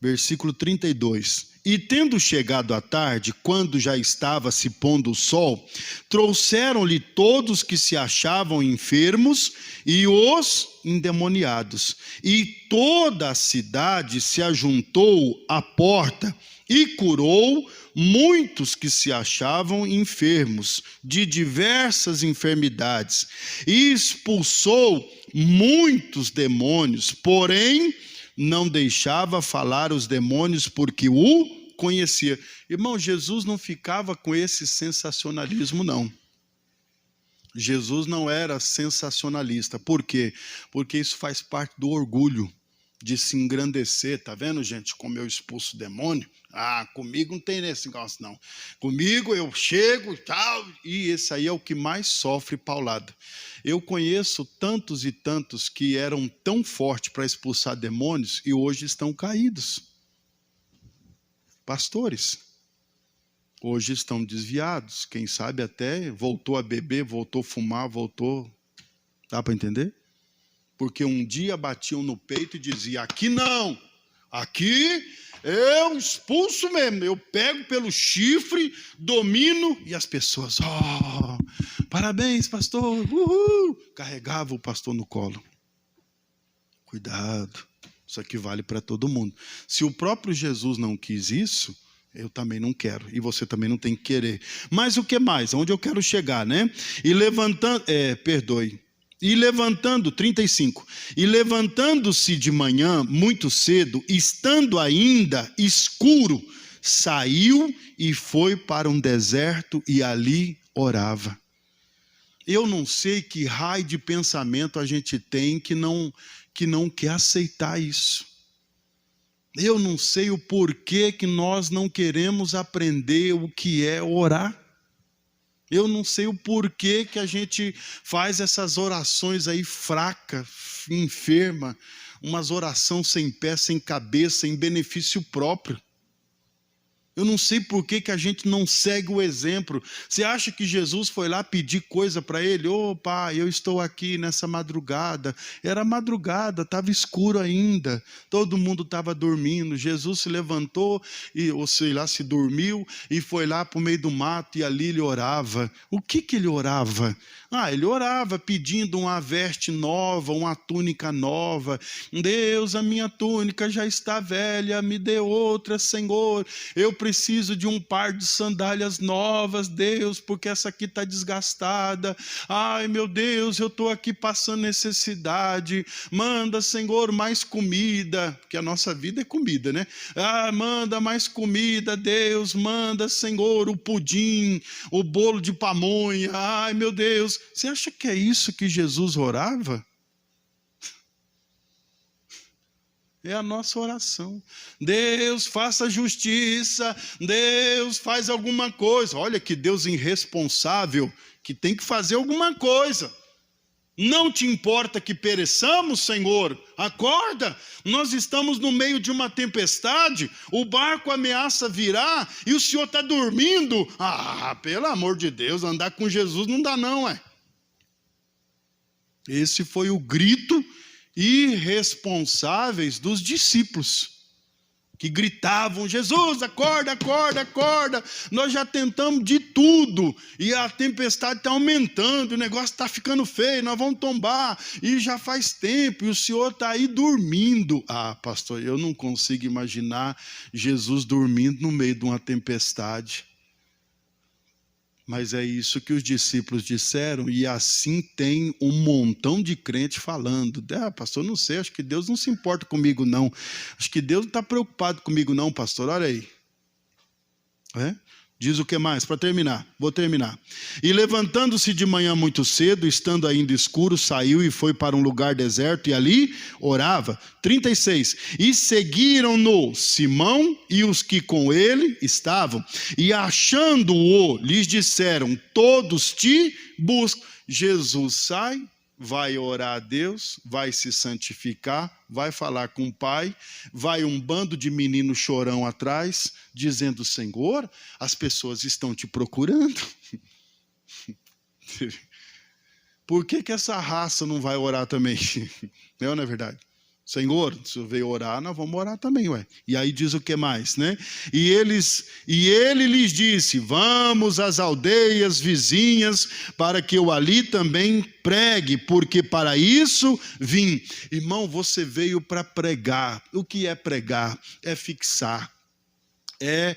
A: Versículo 32. E tendo chegado a tarde, quando já estava se pondo o sol, trouxeram-lhe todos que se achavam enfermos e os endemoniados. E toda a cidade se ajuntou à porta e curou muitos que se achavam enfermos de diversas enfermidades. E expulsou muitos demônios, porém não deixava falar os demônios porque o conhecia. Irmão, Jesus não ficava com esse sensacionalismo, não. Jesus não era sensacionalista. Por quê? Porque isso faz parte do orgulho, de se engrandecer. Tá vendo, gente, como eu expulso o demônio? Ah, comigo não tem esse negócio, não. Comigo eu chego e tal, e esse aí é o que mais sofre paulada. Eu conheço tantos e tantos que eram tão fortes para expulsar demônios e hoje estão caídos. Pastores. Hoje estão desviados. Quem sabe até voltou a beber, voltou a fumar, voltou... Dá para entender? Porque um dia batiam no peito e diziam, aqui não, aqui eu expulso mesmo, eu pego pelo chifre, domino, e as pessoas, parabéns, pastor, uhul, carregava o pastor no colo. Cuidado, isso aqui vale para todo mundo. Se o próprio Jesus não quis isso, eu também não quero, e você também não tem que querer. Mas o que mais? Onde eu quero chegar, né? E levantando, E levantando, 35, e levantando-se de manhã, muito cedo, estando ainda escuro, saiu e foi para um deserto e ali orava. Eu não sei que raio de pensamento a gente tem que não quer aceitar isso. Eu não sei o porquê que nós não queremos aprender o que é orar. Eu não sei o porquê que a gente faz essas orações aí fraca, enferma, umas orações sem pé, sem cabeça, em benefício próprio. Eu não sei por que a gente não segue o exemplo. Você acha que Jesus foi lá pedir coisa para ele? Ô pai, eu estou aqui nessa madrugada. Era madrugada, estava escuro ainda. Todo mundo estava dormindo. Jesus se levantou, ou sei lá, se dormiu e foi lá para o meio do mato e ali ele orava. O que ele orava? Ele orava pedindo uma veste nova, uma túnica nova. Deus, a minha túnica já está velha, me dê outra, Senhor. Eu preciso de um par de sandálias novas, Deus, porque essa aqui está desgastada. Ai, meu Deus, eu estou aqui passando necessidade. Manda, Senhor, mais comida, porque a nossa vida é comida, né? Manda mais comida, Deus, manda, Senhor, o pudim, o bolo de pamonha. Ai, meu Deus. Você acha que é isso que Jesus orava? É a nossa oração. Deus, faça justiça. Deus, faz alguma coisa. Olha que Deus irresponsável, que tem que fazer alguma coisa. Não te importa que pereçamos, Senhor? Acorda, nós estamos no meio de uma tempestade, o barco ameaça virar e o Senhor está dormindo. Pelo amor de Deus, andar com Jesus não dá não, Esse foi o grito irresponsáveis dos discípulos, que gritavam, Jesus, acorda, acorda, acorda, nós já tentamos de tudo, e a tempestade está aumentando, o negócio está ficando feio, nós vamos tombar, e já faz tempo, e o Senhor está aí dormindo. Pastor, eu não consigo imaginar Jesus dormindo no meio de uma tempestade. Mas é isso que os discípulos disseram, e assim tem um montão de crente falando. Pastor, não sei, acho que Deus não se importa comigo não. Acho que Deus não está preocupado comigo não, pastor, olha aí. Diz o que mais? Para terminar, vou terminar. E levantando-se de manhã muito cedo, estando ainda escuro, saiu e foi para um lugar deserto e ali orava. 36. E seguiram-no Simão e os que com ele estavam. E achando-o, lhes disseram, todos te buscam. Jesus sai, vai orar a Deus, vai se santificar, vai falar com o Pai, vai um bando de meninos chorão atrás, dizendo, Senhor, as pessoas estão te procurando. Por que essa raça não vai orar também? Não é verdade? Senhor, se eu veio orar, nós vamos orar também, ué. E aí diz o que mais, né? E ele lhes disse, vamos às aldeias vizinhas, para que eu ali também pregue, porque para isso vim. Irmão, você veio para pregar. O que é pregar? É fixar. É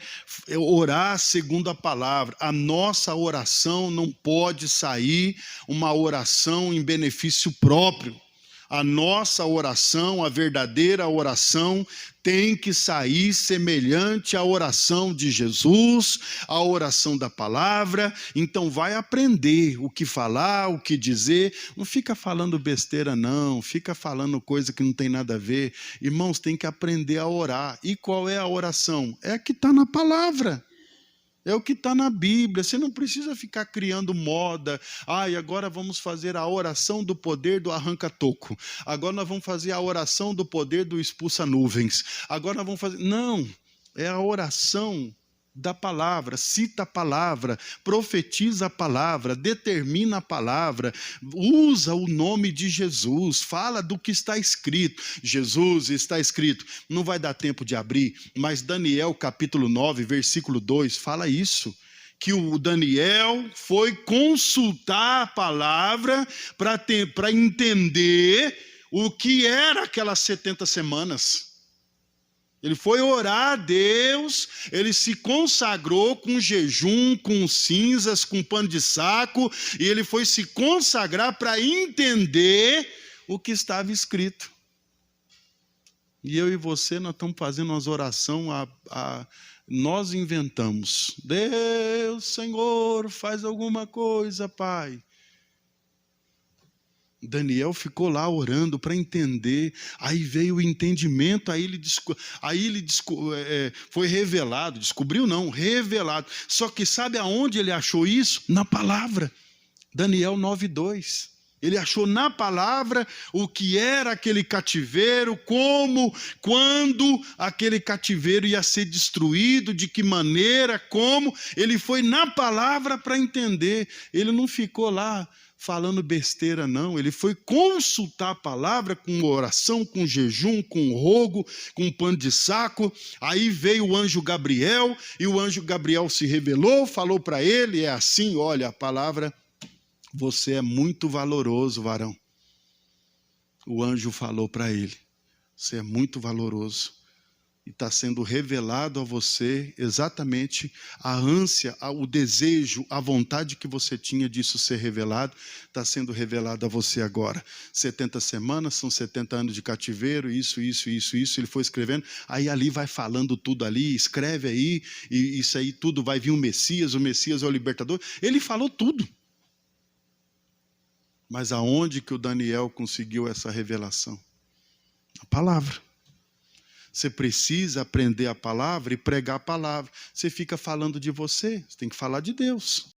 A: orar segundo a palavra. A nossa oração não pode sair uma oração em benefício próprio. A nossa oração, a verdadeira oração, tem que sair semelhante à oração de Jesus, à oração da palavra. Então vai aprender o que falar, o que dizer. Não fica falando besteira não, fica falando coisa que não tem nada a ver. Irmãos, tem que aprender a orar. E qual é a oração? É a que está na palavra. É o que está na Bíblia, você não precisa ficar criando moda. E agora vamos fazer a oração do poder do arranca-toco. Agora nós vamos fazer a oração do poder do expulsa-nuvens. Agora nós vamos fazer... Não, é a oração da palavra, cita a palavra, profetiza a palavra, determina a palavra, usa o nome de Jesus, fala do que está escrito. Jesus está escrito, não vai dar tempo de abrir, mas Daniel capítulo 9, versículo 2, fala isso, que o Daniel foi consultar a palavra para entender o que era aquelas 70 semanas. Ele foi orar a Deus, ele se consagrou com jejum, com cinzas, com pano de saco, e ele foi se consagrar para entender o que estava escrito. E eu e você, nós estamos fazendo umas orações, nós inventamos. Deus, Senhor, faz alguma coisa, Pai. Daniel ficou lá orando para entender, aí veio o entendimento, foi revelado, descobriu não, revelado. Só que sabe aonde ele achou isso? Na palavra, Daniel 9:2. Ele achou na palavra o que era aquele cativeiro, quando aquele cativeiro ia ser destruído, de que maneira, como. Ele foi na palavra para entender, ele não ficou lá falando besteira não, ele foi consultar a palavra com oração, com jejum, com rogo, com pano de saco. Aí veio o anjo Gabriel, e o anjo Gabriel se revelou, falou para ele, é assim, olha, a palavra, você é muito valoroso, varão. O anjo falou para ele, você é muito valoroso. E está sendo revelado a você exatamente a ânsia, o desejo, a vontade que você tinha disso ser revelado, está sendo revelado a você agora. 70 semanas, são 70 anos de cativeiro, isso, ele foi escrevendo, aí ali vai falando tudo ali, escreve aí, e isso aí tudo, vai vir o Messias é o libertador, ele falou tudo. Mas aonde que o Daniel conseguiu essa revelação? A palavra. Você precisa aprender a palavra e pregar a palavra. Você fica falando de você tem que falar de Deus.